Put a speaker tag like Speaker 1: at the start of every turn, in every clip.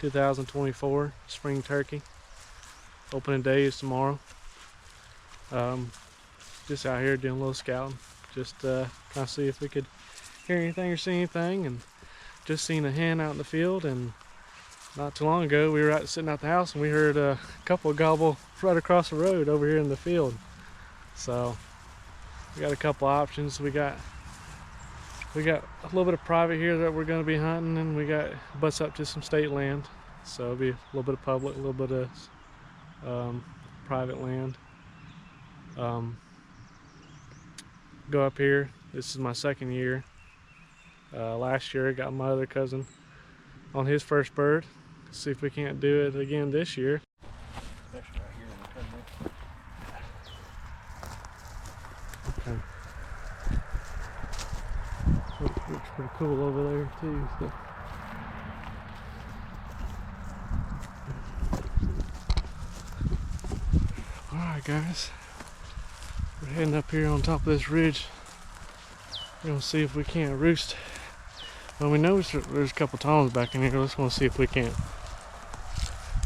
Speaker 1: 2024 spring turkey. Opening day is tomorrow. Just out here doing a little scouting, just kind of see if we could hear anything or see anything. And just seen a hen out in the field, and not too long ago we were out sitting out the house and we heard a couple gobble right across the road over here in the field. So we got a couple options. We got a little bit of private here that we're going to be hunting, and we got butts up to some state land, so it'll be a little bit of public, a little bit of private land. Go up here. This is my second year. Last year I got my other cousin on his first bird. See if we can't do it again this year. Okay. Looks pretty cool over there too. So. Alright guys, we're heading up here on top of this ridge. We're gonna see if we can't roost. Well, we know there's a couple toms back in here. Let's go see if we can't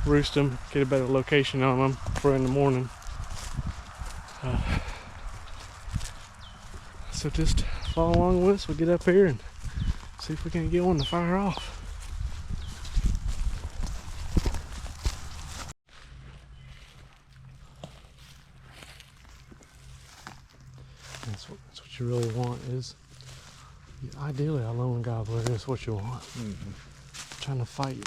Speaker 1: roost them, get a better location on them for in the morning. So just follow along with us. We'll get up here and see if we can get one to fire off. That's what you really want is, ideally a lone gobbler is what you want. Trying to fight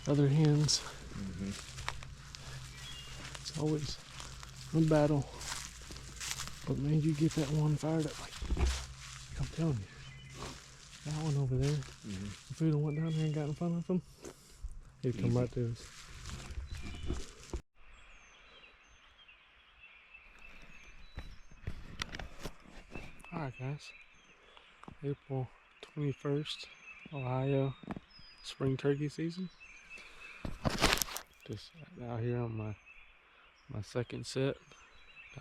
Speaker 1: other hens. It's always a battle. But man, you get that one fired up, like I'm telling you, that one over there, if we'd have went down there and got in front of him, he'd come right to us. Alright guys, April 21st, Ohio, spring turkey season. Just out here on my second set.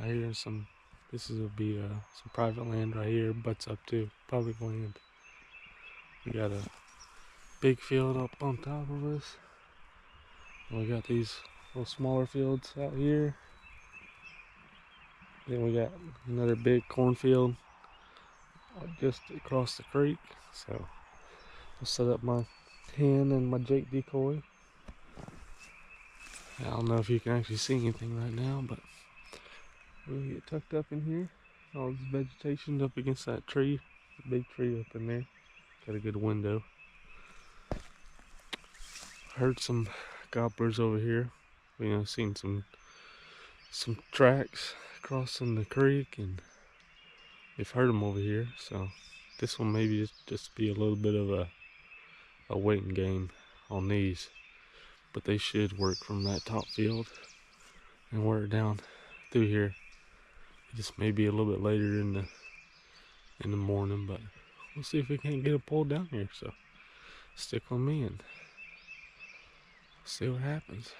Speaker 1: Out here in some, will be some private land right here, butts up to public land. We got a big field up on top of us. We got these little smaller fields out here. Then we got another big cornfield just across the creek. So I'll set up my hen and my Jake decoy. I don't know if you can actually see anything right now, but we'll get tucked up in here. All this vegetation up against that tree, big tree up in there. Got a good window. Heard some gobblers over here. Seen some tracks crossing the creek, and we've heard them over here. So this one maybe just be a little bit of a waiting game on these, but they should work from that top field and work down through here. Just maybe a little bit later in the morning, but we'll see if we can't get it pulled down here. So stick with me and see what happens.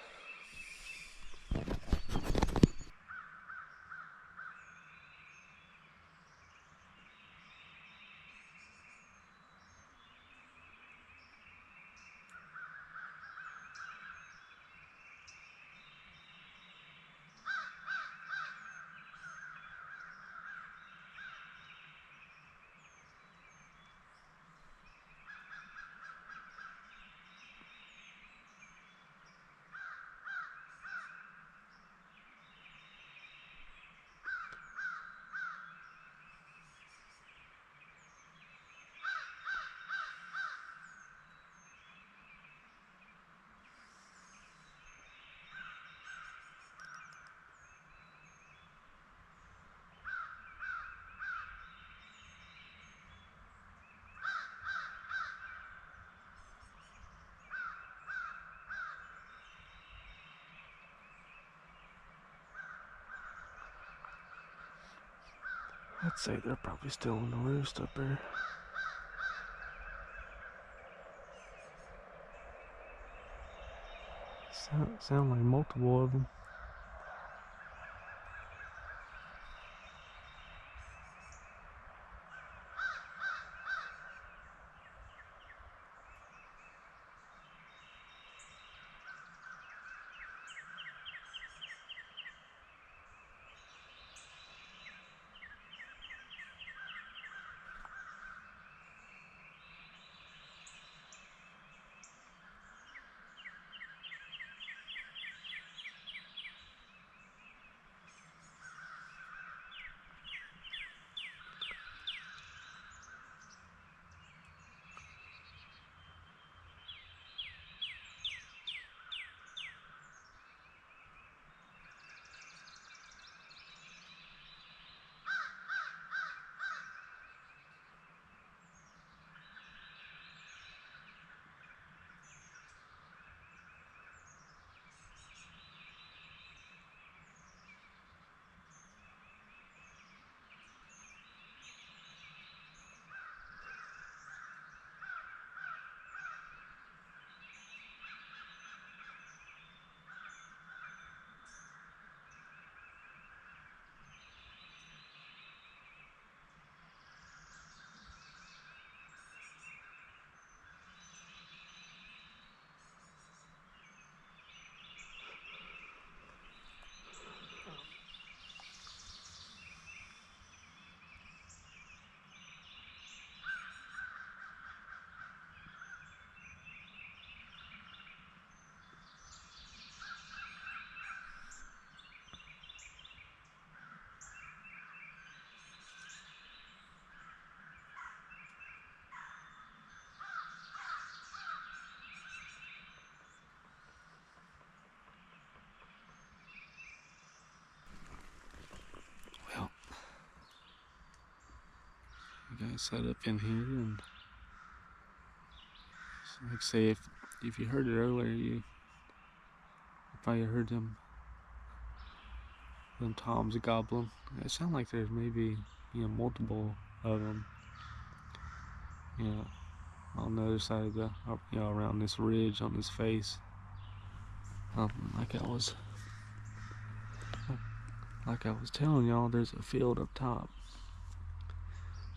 Speaker 1: I'd say they're probably still on the roost up there. Sound like multiple of them. set up in here, and like I say, if you heard it earlier, you probably heard them toms gobbling. It sounds like there's maybe multiple of them. On the other side of the around this ridge on this face. Like I was telling y'all, there's a field up top.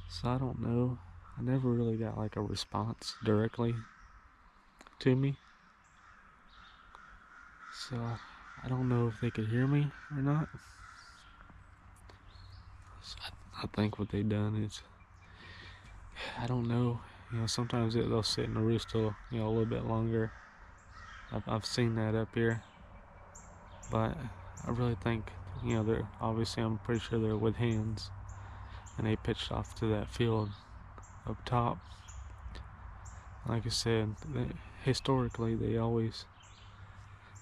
Speaker 1: So I don't know. I never really got like a response directly to me. So I don't know if they could hear me or not. So I think what they've done is, I don't know. Sometimes they'll sit in the roost a little bit longer. I've seen that up here, but I really think they're obviously, I'm pretty sure they're with hens, and they pitched off to that field up top. Like I said, historically they always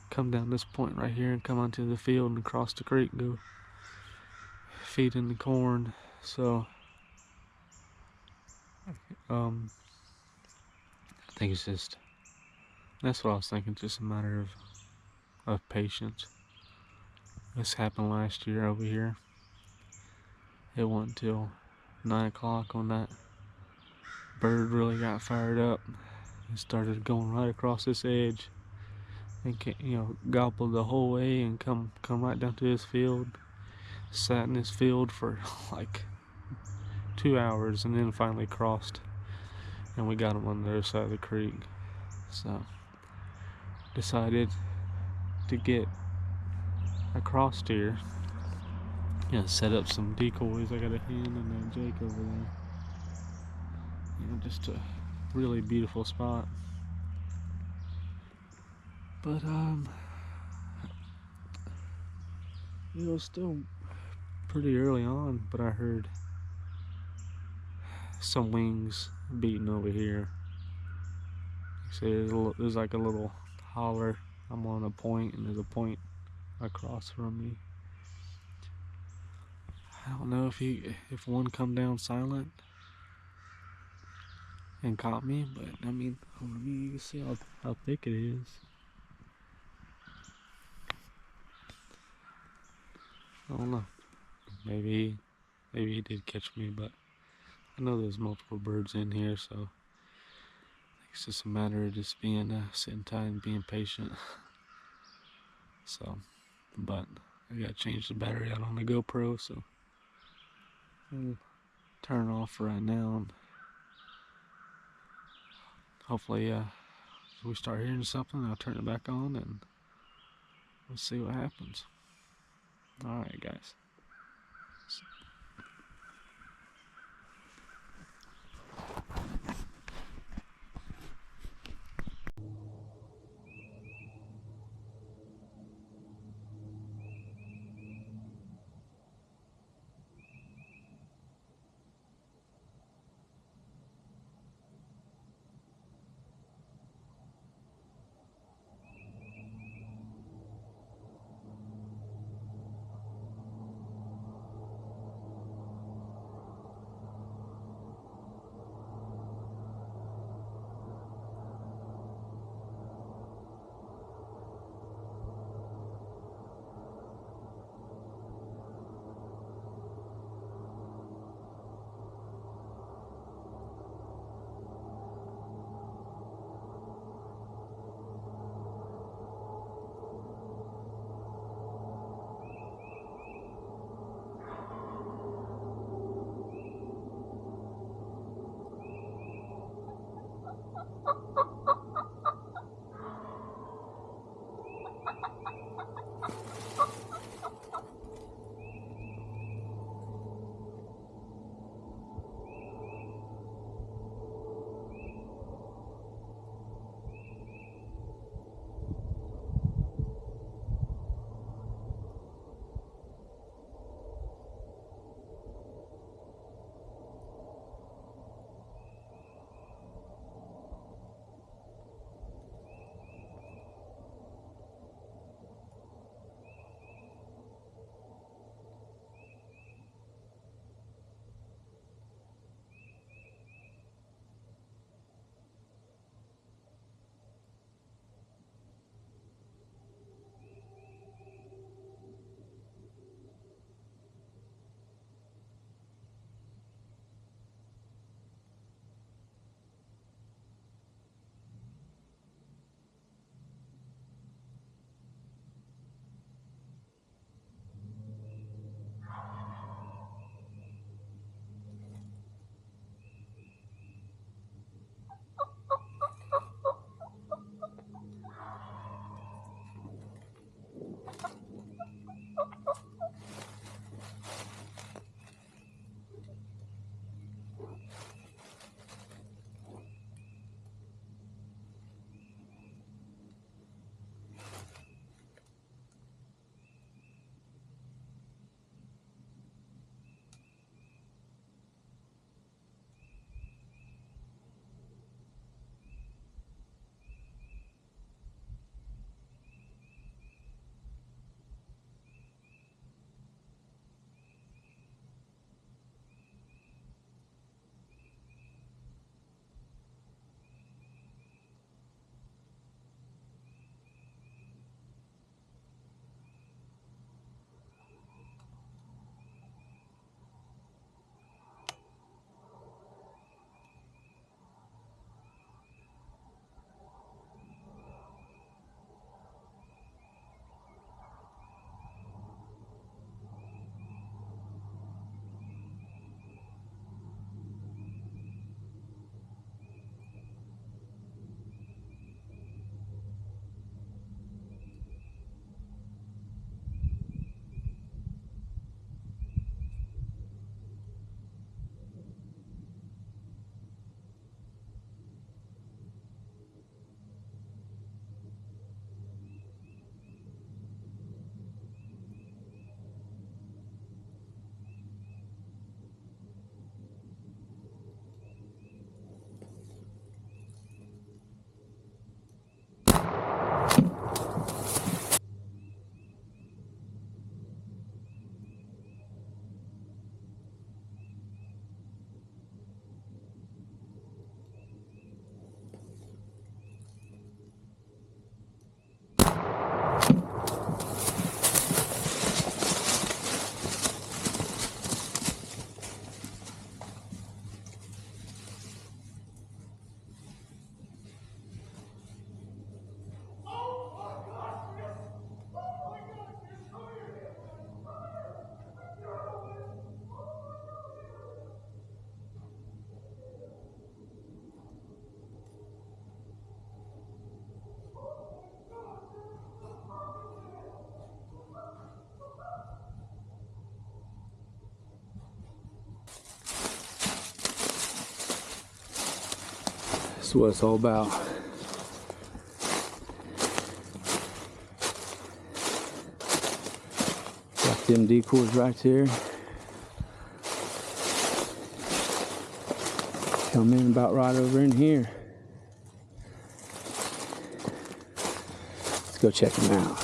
Speaker 1: come down this point right here and come onto the field and across the creek, go feed in the corn. So I think it's just, that's what I was thinking, just a matter of patience. This happened last year over here. It wasn't until 9 o'clock when that bird really got fired up. It started going right across this edge and gobbled the whole way and come right down to this field. Sat in this field for like 2 hours and then finally crossed, and we got him on the other side of the creek. So decided to get across here. Set up some decoys. I got a hen and a Jake over there. Just a really beautiful spot. But it was still pretty early on, but I heard some wings beating over here. So there's like a little holler. I'm on a point, and there's a point across from me. I don't know if one come down silent and caught me, but I mean, you can see how thick it is. I don't know. Maybe he did catch me, but I know there's multiple birds in here, so I think it's just a matter of just being sitting tight and being patient. So, but I gotta change the battery out on the GoPro, so I'll turn it off for right now, and hopefully if we start hearing something, I'll turn it back on and we'll see what happens. Alright guys.
Speaker 2: That's what it's all about. Got them decoys right there. Come in about right over in here. Let's go check them out.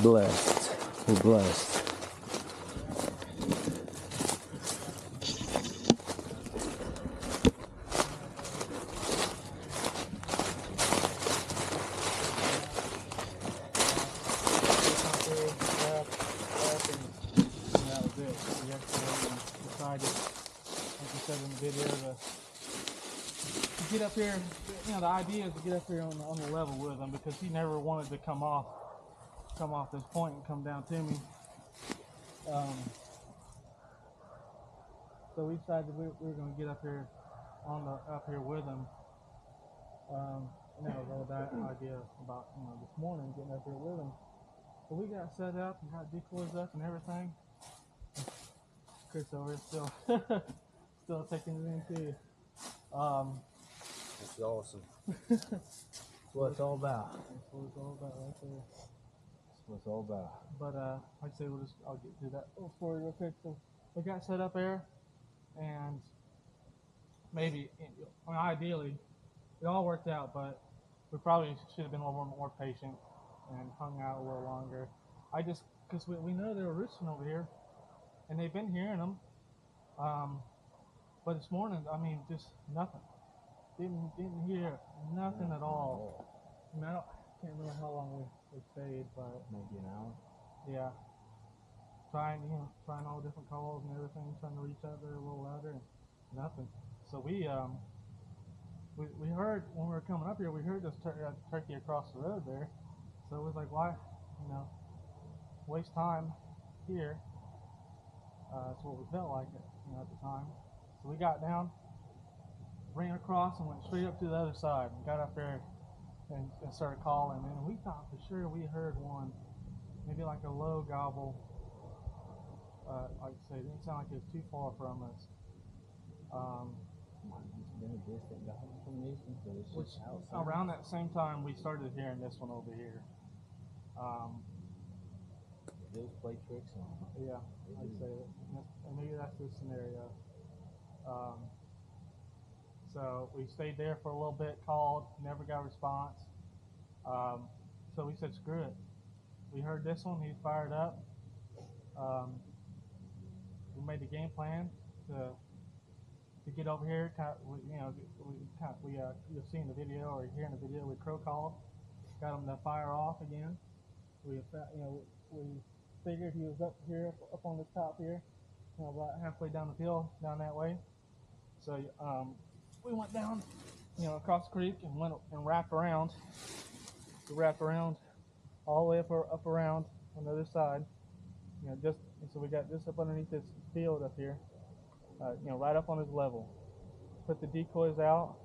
Speaker 2: Blessed. We're blessed.
Speaker 1: Get up here, you know, the idea is to get up here on the level with him, because he never wanted to come off this point and come down to me. So we decided we were going to get up here with him. And that was all that idea about, you know, this morning getting up here with him. So we got set up and got decoys up and everything. Chris over here still taking it in too.
Speaker 2: That's awesome. That's what it's all about.
Speaker 1: That's what it's all about right there.
Speaker 2: That's what it's all about.
Speaker 1: But like I say, I'll get through that little story real quick. So we got set up there, and maybe, I mean, ideally, it all worked out, but we probably should have been a little more patient and hung out a little longer. Because we know they were roosting over here, and they've been hearing them. But this morning, I mean, just nothing. Didn't hear nothing at all. I mean, I can't remember how long we stayed, but
Speaker 2: Maybe an hour.
Speaker 1: yeah, trying all different calls and everything, trying to reach out there a little louder, and nothing. So we heard when we were coming up here, we heard this turkey across the road there. So it was like, why, you know, waste time here? That's what we felt like it, you know, at the time. So we got down, ran across, and went straight up to the other side, and got up there and started calling. And we thought for sure we heard one, maybe like a low gobble. Like I say, it didn't sound like it was too far from us.
Speaker 2: It's been a distant gobble from this one, but it's just outside.
Speaker 1: Around that same time, we started hearing this one over here.
Speaker 2: Those play tricks on them.
Speaker 1: Yeah, I'd say that. And maybe that's the scenario. So we stayed there for a little bit, called, never got a response. So we said, screw it. We heard this one, he's fired up. We made the game plan to get over here. You'll see in the video or hear in the video, we crow called, got him to fire off again. We figured he was up here, up on the top here, you know, about halfway down the hill, down that way. So we went down, you know, across the creek and went and wrapped around. We wrapped around all the way up around on the other side. You know, so we got just up underneath this field up here, you know, right up on his level. Put the decoys out,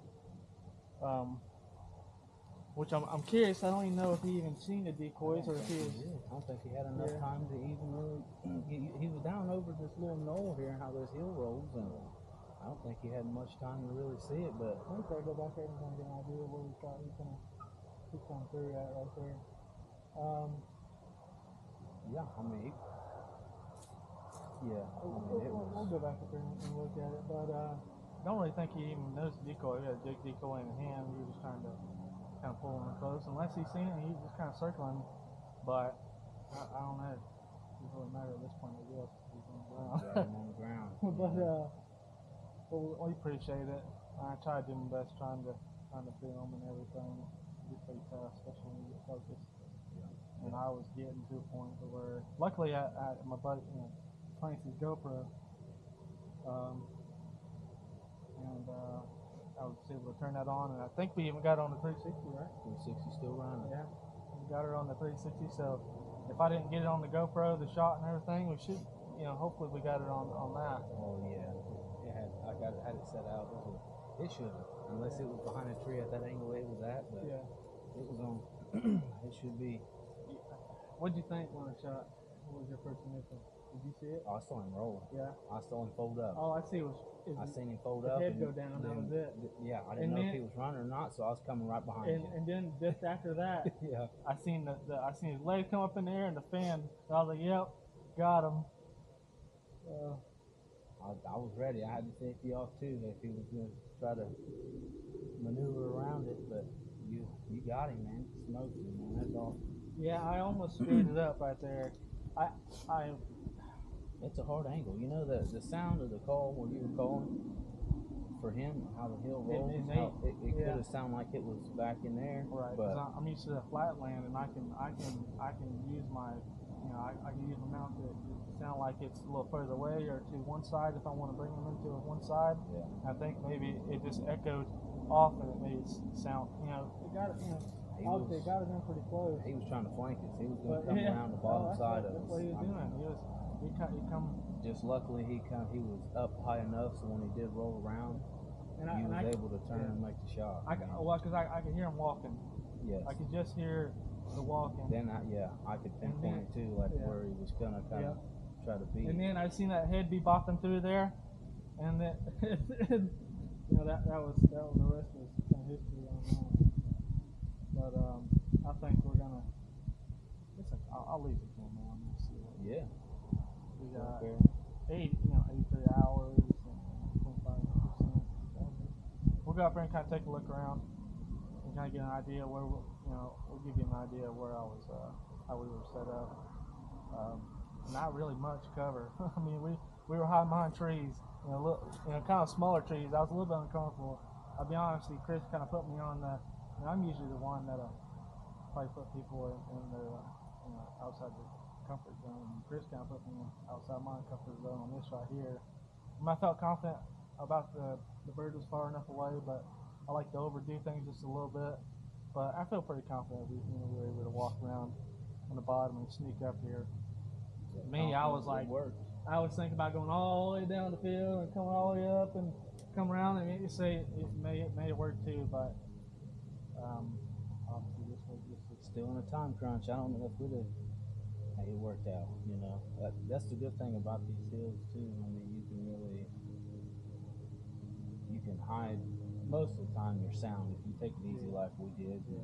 Speaker 1: which I'm curious. I don't even know if he even seen the decoys or if he was.
Speaker 2: I don't think he had enough time to even really. He was down over this little knoll here, and how those hill rolls, and I don't think he had much time to really see it. But
Speaker 1: I think I'll go back there and kind of get an idea of where he's coming through at right there.
Speaker 2: yeah, I mean,
Speaker 1: We'll go back up there and look at it, but I don't really think he even knows the decoy. He had a big decoy in his hand. He was just trying to kind of pull him close. Unless he's seen it, he's just kind of circling. But I don't know. It doesn't really matter at this point, I guess. He's on the ground.
Speaker 2: got him on the ground.
Speaker 1: But we appreciate it. I tried to do my best trying to film and everything. It's pretty tough, especially when you get focused. And I was getting to a point where, luckily, my buddy, you know, Clancy's GoPro, and I was able to turn that on, and I think we even got it on the 360, right?
Speaker 2: 360 still running.
Speaker 1: Yeah, we got it on the 360. So if I didn't get it on the GoPro, the shot and everything, we should, you know, hopefully we got it on that.
Speaker 2: Oh yeah, I had it set out. It should, unless it was behind a tree at that angle it was at, but
Speaker 1: yeah,
Speaker 2: it was on. It should be.
Speaker 1: What'd you think when I shot? What was your first initial?
Speaker 2: Did you see it? Oh, I saw him roll. Yeah. I saw him fold up.
Speaker 3: All I see was
Speaker 2: I seen him fold
Speaker 3: his
Speaker 2: up.
Speaker 3: head
Speaker 2: and
Speaker 3: go down. That was it.
Speaker 2: Yeah, I didn't know if he was running or not, so I was coming right behind you.
Speaker 3: And then just after that,
Speaker 2: yeah,
Speaker 3: I seen I seen his leg come up in the air and the fan. And I was like, "Yep, got him."
Speaker 2: I was ready. I had to take you off too if he was going to try to maneuver around it, but you got him, man. Smoked him, man. That's awesome.
Speaker 3: Yeah, I almost screwed it up right there. I
Speaker 2: It's a hard angle. You know the sound of the call when you were calling for him, how the hill rolls, it could have sounded like it was back in there.
Speaker 3: Right.
Speaker 2: But
Speaker 3: I'm used to the flat land, and I can use my, I can use my mouth to sound like it's a little further away or to one side if I want to bring them into one side.
Speaker 2: Yeah.
Speaker 3: I think maybe it just echoed off and it made it sound, it got it, obviously it got it in pretty close.
Speaker 2: He was trying to flank us. He was going to come around the bottom side of us.
Speaker 3: That's what he was doing. He come.
Speaker 2: Just luckily he was up high enough so when he did roll around, he was able to turn and make the shot.
Speaker 3: Because I could hear him walking.
Speaker 2: Yes.
Speaker 3: I could just hear the walking.
Speaker 2: Then I could pinpoint it too, like where he was gonna kind of try to beat.
Speaker 3: And then I seen that head be bopping through there, and then that was the rest of kind of history on that. But I think we're gonna. I'll leave it for now. Let's see what we got. 83 hours and 25%. We'll go up there and kind of take a look around and kind of get an idea where we'll give you an idea of where I was, how we were set up. Not really much cover. I mean, we were hiding behind trees, kind of smaller trees. I was a little bit uncomfortable. I'll be honest with you, Chris kind of put me on the. I'm usually the one that probably put people in their outside the comfort zone. And Chris kind of put me outside my comfort zone on this right here. I felt confident about the bird was far enough away, but I like to overdo things just a little bit. But I feel pretty confident we were able to walk around on the bottom and sneak up here. Me, I was like, I was thinking about going all the way down the field and coming all the way up and come around. And you say it may work too, but obviously this was just
Speaker 2: still in a time crunch. I don't know if we'd have. It worked out, That's the good thing about these hills too. I mean, you can hide most of the time your sound. If you take it easy like we did, you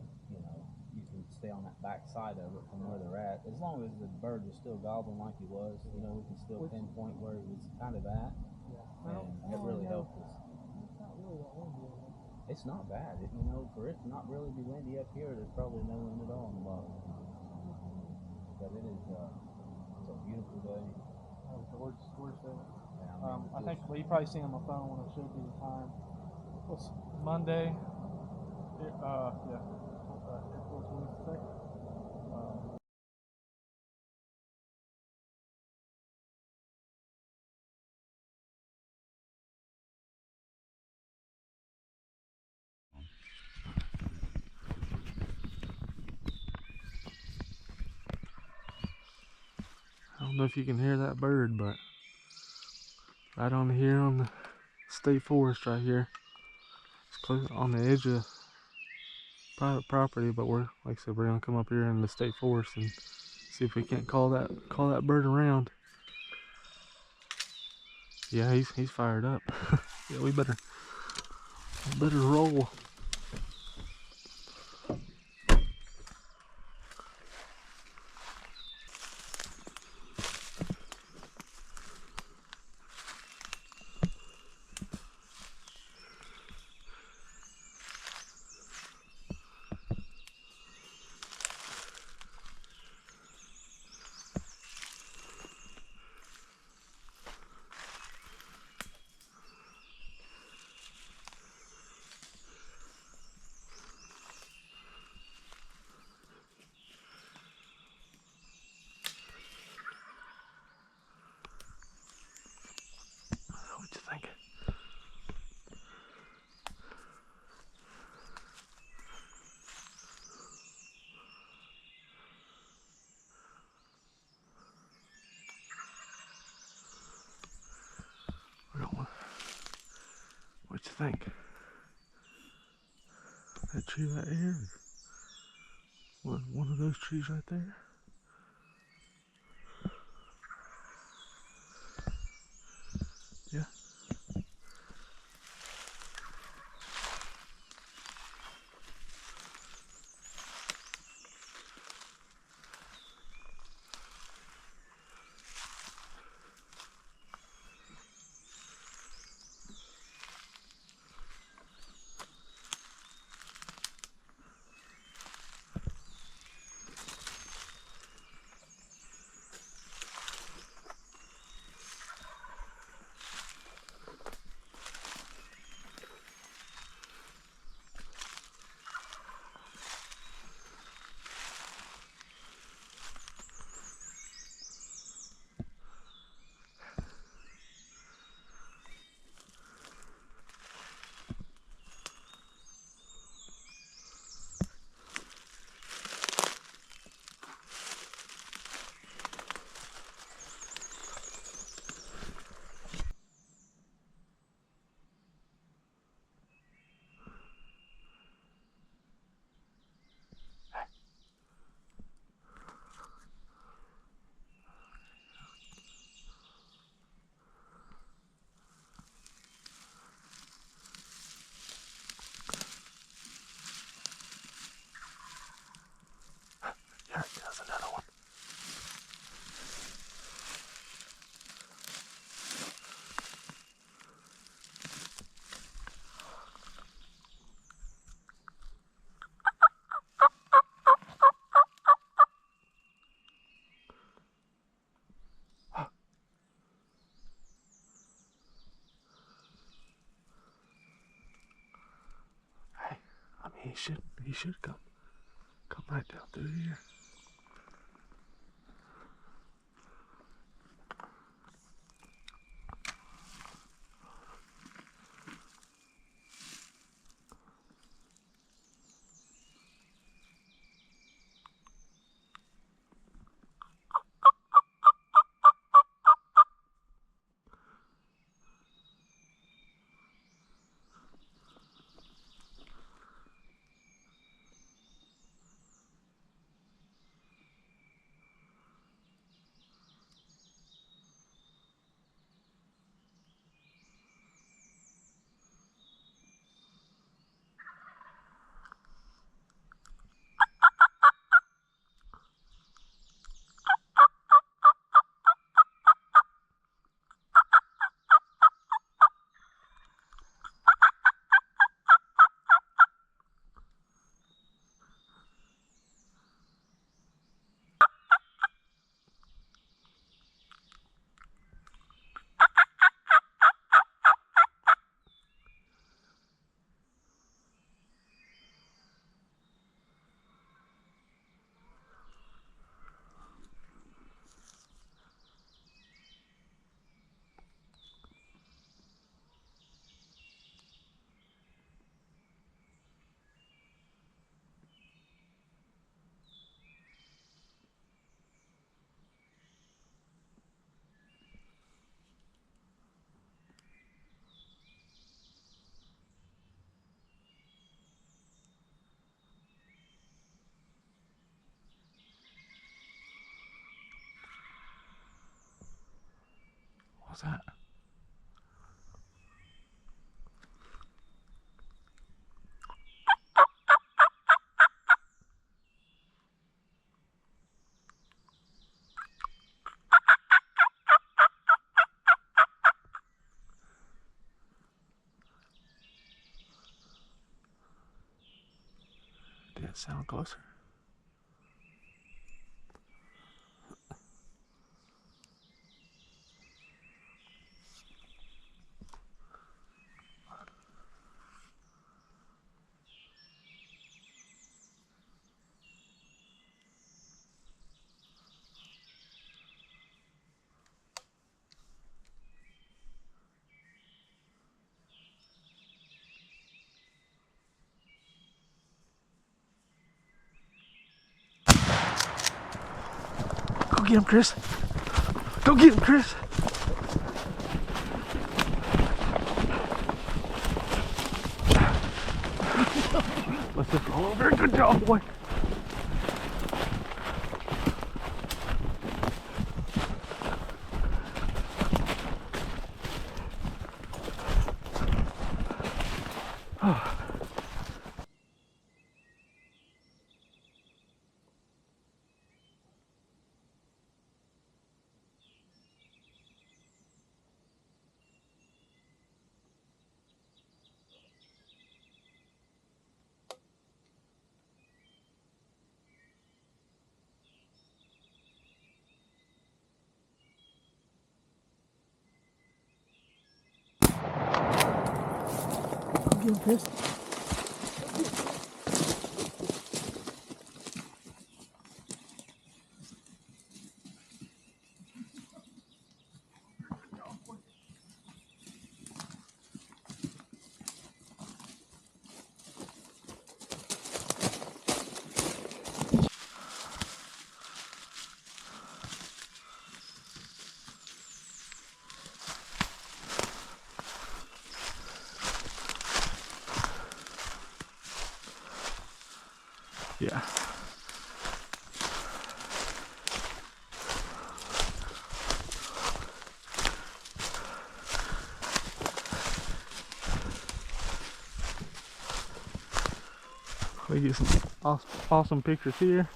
Speaker 2: can stay on that back side of it from where they're at. As long as the bird was still gobbling like he was, we can still pinpoint where he was kind of at. Yeah. And it really helped us.
Speaker 3: It's not really that windy.
Speaker 2: It's not bad. For it to not really be windy up here, there's probably no wind at all in the bottom. But it is, it's a beautiful day.
Speaker 3: Where's that? I think you probably seen on my phone when I showed you the time. It's Monday. April 22nd.
Speaker 1: I don't know if you can hear that bird, but right on here on the state forest right here. It's close on the edge of private property, but like I said, we're gonna come up here in the state forest and see if we can't call that bird around. Yeah, he's fired up. Yeah, we better roll. What you think? What you think? That tree right here? One of those trees right there? He should come right down through here. What's that? Did it sound closer? Go get him, Chris. Go get him, Chris. Let's just roll over. Good job, boy. Go get him, Chris. Yeah. We get some awesome pictures here.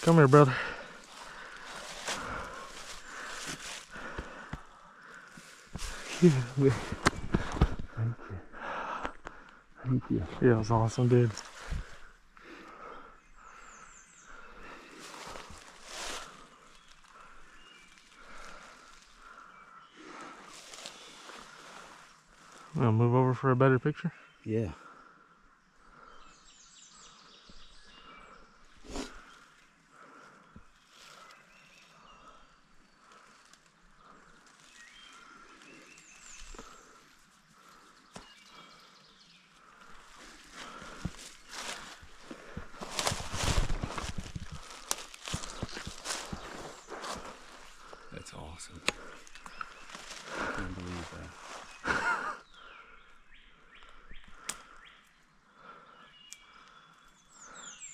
Speaker 1: Come here, brother. Yeah,
Speaker 2: Thank you. Thank you.
Speaker 1: yeah, it was awesome, dude. I'll move over for a better picture.
Speaker 2: Yeah. That's awesome. I can't believe that.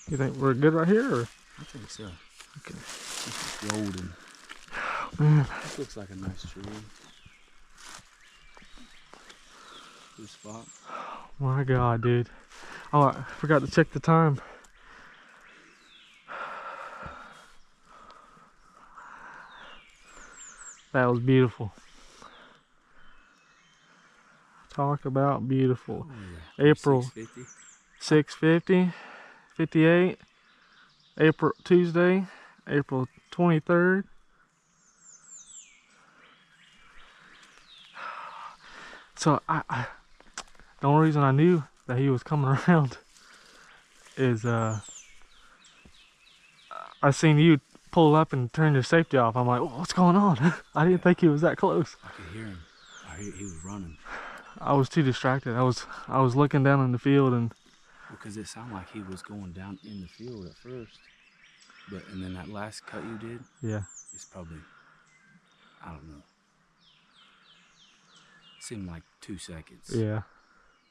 Speaker 1: You think we're good right here? Or?
Speaker 2: I think so.
Speaker 1: Okay.
Speaker 2: This is golden.
Speaker 1: Man.
Speaker 2: This looks like a nice tree. Good spot.
Speaker 1: My God, dude. Oh, I forgot to check the time. That was beautiful. Talk about beautiful.
Speaker 2: Oh, yeah.
Speaker 1: April
Speaker 2: 650.
Speaker 1: 6:50, 58. April Tuesday, April 23rd. So the only reason I knew that he was coming around is I seen you pull up and turn your safety off. I'm like, oh, what's going on? I didn't think he was that close.
Speaker 2: I could hear him. He was running.
Speaker 1: I was too distracted. I was looking down in the field and
Speaker 2: Because it sounded like he was going down in the field at first. And then that last cut you did,
Speaker 1: yeah.
Speaker 2: it's probably, I don't know. Seemed like 2 seconds.
Speaker 1: Yeah.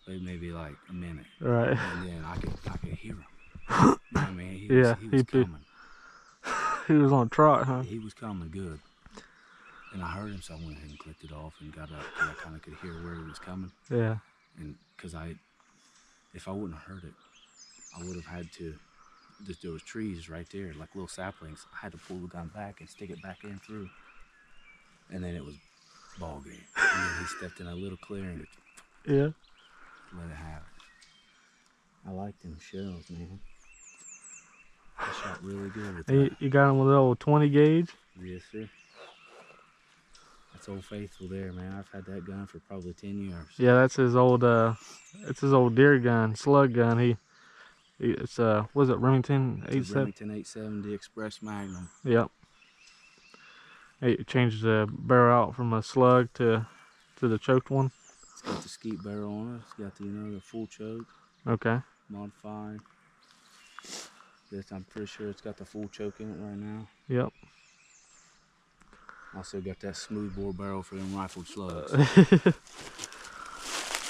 Speaker 2: But maybe like a minute.
Speaker 1: Right.
Speaker 2: And then I could hear him. You know what I mean? He was coming.
Speaker 1: He was on a trot, huh?
Speaker 2: He was coming good. And I heard him, so I went ahead and clicked it off and got up because I kind of could hear where he was coming.
Speaker 1: Yeah.
Speaker 2: And because if I wouldn't have heard it, I would have had to, there was trees right there, like little saplings. I had to pull the gun back and stick it back in through. And then it was ball game. And then he stepped in a little clearing.
Speaker 1: Yeah.
Speaker 2: Let it have it. I like them shells, man. I shot really good with that.
Speaker 1: You got him with a little 20 gauge?
Speaker 2: Yes, sir. That's Old Faithful there, man. I've had that gun for probably 10 years.
Speaker 1: Yeah, that's his old it's his old deer gun, slug gun. It's was it Remington 87?
Speaker 2: Remington 870 Express Magnum.
Speaker 1: Yep. He changed the barrel out from a slug to the choked one.
Speaker 2: It's got the skeet barrel on it. It's got the full choke.
Speaker 1: Okay.
Speaker 2: Modified. I'm pretty sure it's got the full choke in it right now.
Speaker 1: Yep.
Speaker 2: Also got that smooth bore barrel for them rifled slugs.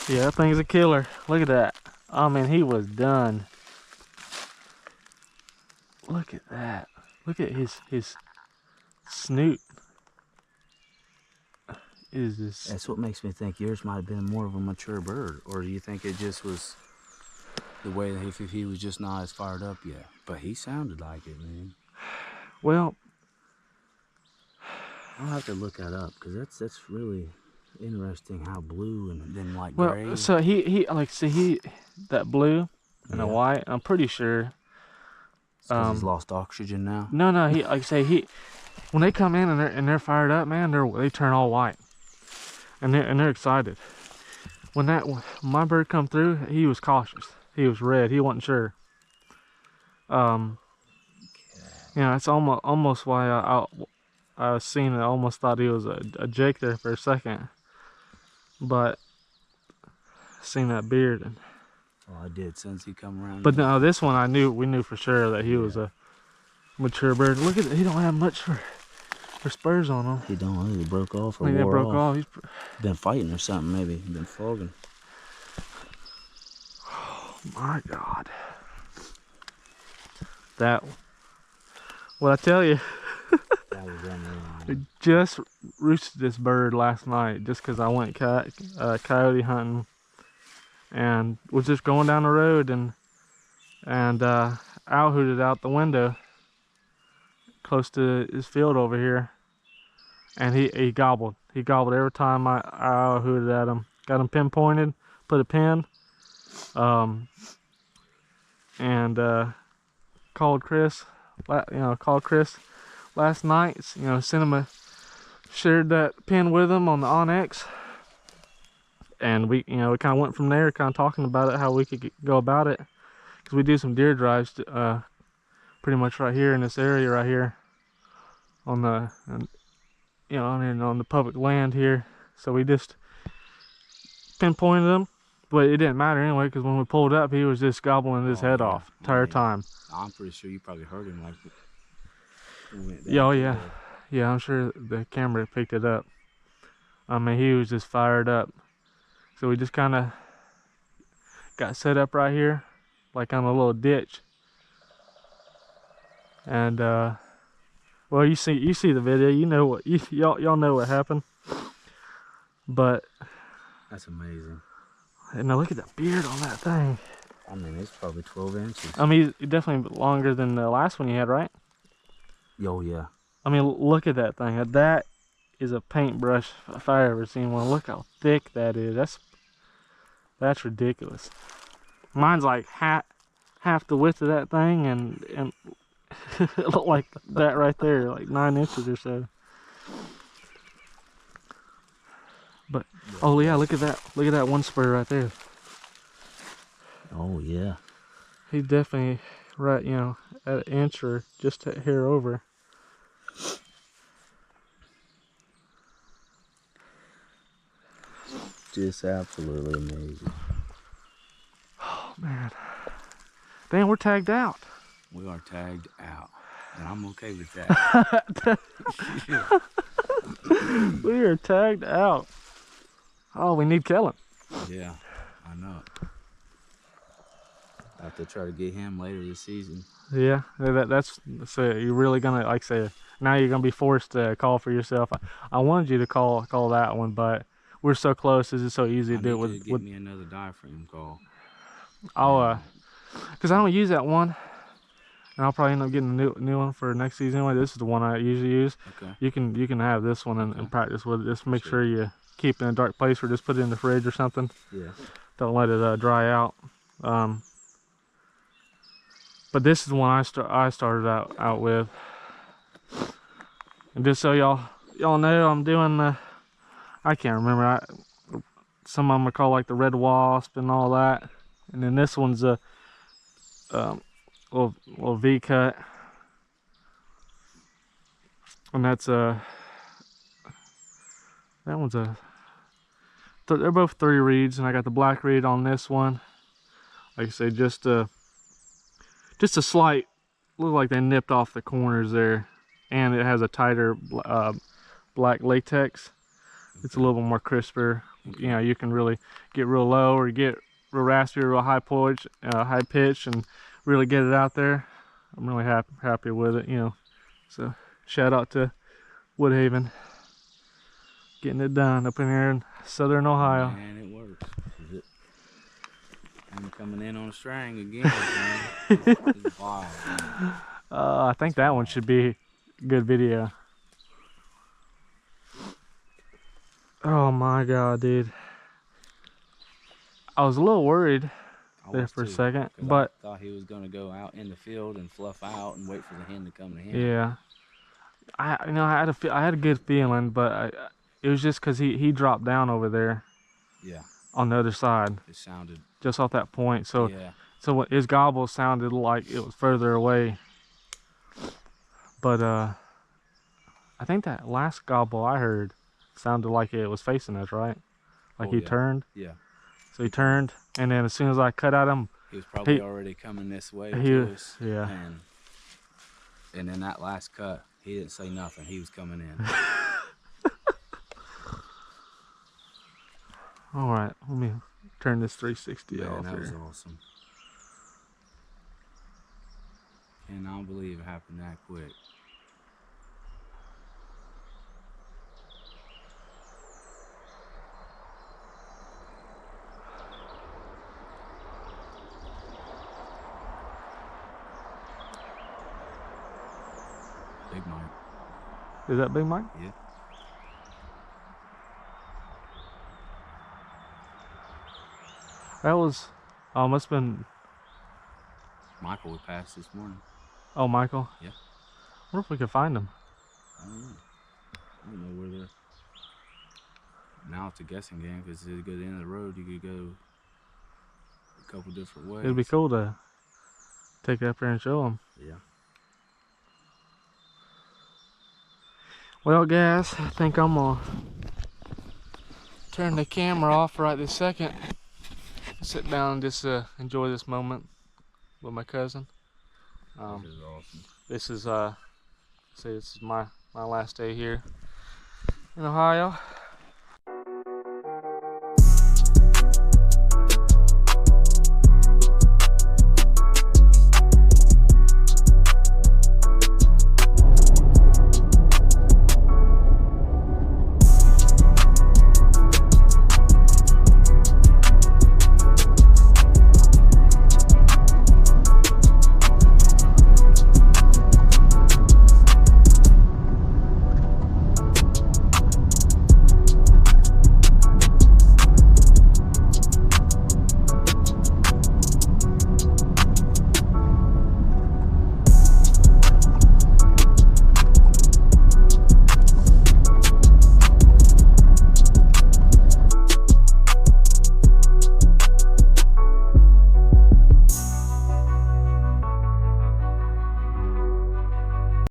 Speaker 1: Yeah, that thing's a killer. Look at that. I mean, he was done. Look at that. Look at his snoot. Is this?
Speaker 2: That's what makes me think yours might have been more of a mature bird, or do you think it just was the way that if he was just not as fired up yet? But he sounded like it, man.
Speaker 1: Well,
Speaker 2: I'll have to look that up because that's really interesting. How blue and then like
Speaker 1: well,
Speaker 2: gray.
Speaker 1: so he that blue and the white. I'm pretty sure.
Speaker 2: Because he's lost oxygen now.
Speaker 1: No, he like I say when they come in and they're fired up, man, they turn all white, and they're excited. When my bird come through, he was cautious. He was red. He wasn't sure. Yeah, it's almost why I seen it. I almost thought he was a Jake there for a second, but seen that beard. And,
Speaker 2: oh, I did since he come around.
Speaker 1: but no, this one we knew for sure that he was a mature bird. Look at it. He don't have much for spurs on him.
Speaker 2: He don't. He broke off or
Speaker 1: I think
Speaker 2: wore
Speaker 1: they broke off. He's
Speaker 2: been fighting or something. Maybe been fogging.
Speaker 1: Oh my God. That. What I tell you.
Speaker 2: That was unreal.
Speaker 1: I just roosted this bird last night just because I went coyote hunting and was just going down the road and owl hooted out the window close to his field over here, and he gobbled. He gobbled every time I owl hooted at him. Got him pinpointed, put a pin, and called Chris. Called Chris last night. Sent him shared that pin with him on the Onyx, And we kind of went from there, kind of talking about it, how we could go about it, because we do some deer drives pretty much right here in this area right here on the on the public land here. So we just pinpointed him, but it didn't matter anyway, because when we pulled up, he was just gobbling his head off the entire time.
Speaker 2: I'm pretty sure you probably heard him like we went
Speaker 1: Yeah,
Speaker 2: down
Speaker 1: oh
Speaker 2: through
Speaker 1: yeah,
Speaker 2: there.
Speaker 1: yeah. I'm sure the camera picked it up. I mean, he was just fired up. So we just kind of got set up right here, like on a little ditch. And well, you see the video. You know what y'all know what happened. But
Speaker 2: That's amazing.
Speaker 1: and now look at the beard on that thing.
Speaker 2: I mean, it's probably 12 inches.
Speaker 1: I mean, he's definitely longer than the last one you had, right?
Speaker 2: Oh, yeah.
Speaker 1: I mean, look at that thing. That is a paintbrush if I ever seen one. Look how thick that is. That's ridiculous. Mine's like half the width of that thing, and it looked like that right there, like 9 inches or so. But oh yeah, look at that one spur right there.
Speaker 2: Oh, yeah.
Speaker 1: He's definitely right, at an inch or just a hair over.
Speaker 2: Just absolutely amazing.
Speaker 1: Oh man, damn, we're tagged out.
Speaker 2: We are tagged out, and I'm okay with that.
Speaker 1: We are tagged out. Oh, we need Kellen.
Speaker 2: Yeah, I know it. I have to try to get him later this season.
Speaker 1: Yeah, that's so you're really gonna, like, say, now you're gonna be forced to call for yourself. I wanted you to call that one, but we're so close. This is so easy to do it
Speaker 2: with me another diaphragm call.
Speaker 1: I'll because I don't use that one, and I'll probably end up getting a new one for next season anyway. This is the one I usually use.
Speaker 2: Okay.
Speaker 1: You can have this one and practice with it. Just make sure you keep it in a dark place, or just put it in the fridge or something.
Speaker 2: Yeah.
Speaker 1: Don't let it dry out. But this is the one I started out with. And just so y'all know, I'm doing I can't remember. Some of them are called like the red wasp and all that. And then this one's a little V cut, and that's that one's they're both 3 reeds, and I got the black reed on this one. Like I say, just a slight, look like they nipped off the corners there, and it has a tighter black latex. It's a little bit more crisper. You can really get real low or get real raspy or real high pitch, and really get it out there. I'm really happy with it, So shout out to Woodhaven, getting it done up in here in Southern Ohio.
Speaker 2: Man, it works. I'm coming in on a string again, man. It's wild, man.
Speaker 1: I think that one should be a good video. Oh my god, dude. I was a little worried there for a second, but
Speaker 2: I thought he was gonna go out in the field and fluff out and wait for the hen to come to him.
Speaker 1: yeah, I had a good feeling, but it was just because he dropped down over there.
Speaker 2: Yeah.
Speaker 1: On the other side.
Speaker 2: It sounded
Speaker 1: just off that point. So
Speaker 2: yeah.
Speaker 1: So his gobble sounded like it was further away. But I think that last gobble I heard sounded like it was facing us, right? Like he turned.
Speaker 2: Yeah.
Speaker 1: So he turned, and then as soon as I cut at him,
Speaker 2: he was probably already coming this way.
Speaker 1: Yeah.
Speaker 2: And in that last cut, he didn't say nothing. He was coming in.
Speaker 1: All right, let me turn this 360 off
Speaker 2: that
Speaker 1: here.
Speaker 2: Was awesome. Cannot believe it happened that quick. Big Mike.
Speaker 1: Is that Big Mike?
Speaker 2: Yeah.
Speaker 1: That was, must have been
Speaker 2: Michael we passed this morning.
Speaker 1: Oh, Michael?
Speaker 2: Yeah.
Speaker 1: I wonder if we could find him.
Speaker 2: I don't know. I don't know where they're.
Speaker 4: now it's a guessing game because to go to the end of the road, you could go a couple different ways.
Speaker 1: It'd be cool to take it up there and show them.
Speaker 4: Yeah.
Speaker 1: Well, guys, I think I'm gonna turn the camera off right this second. Sit down and just enjoy this moment with my cousin.
Speaker 4: This is awesome.
Speaker 1: This is my last day here in Ohio.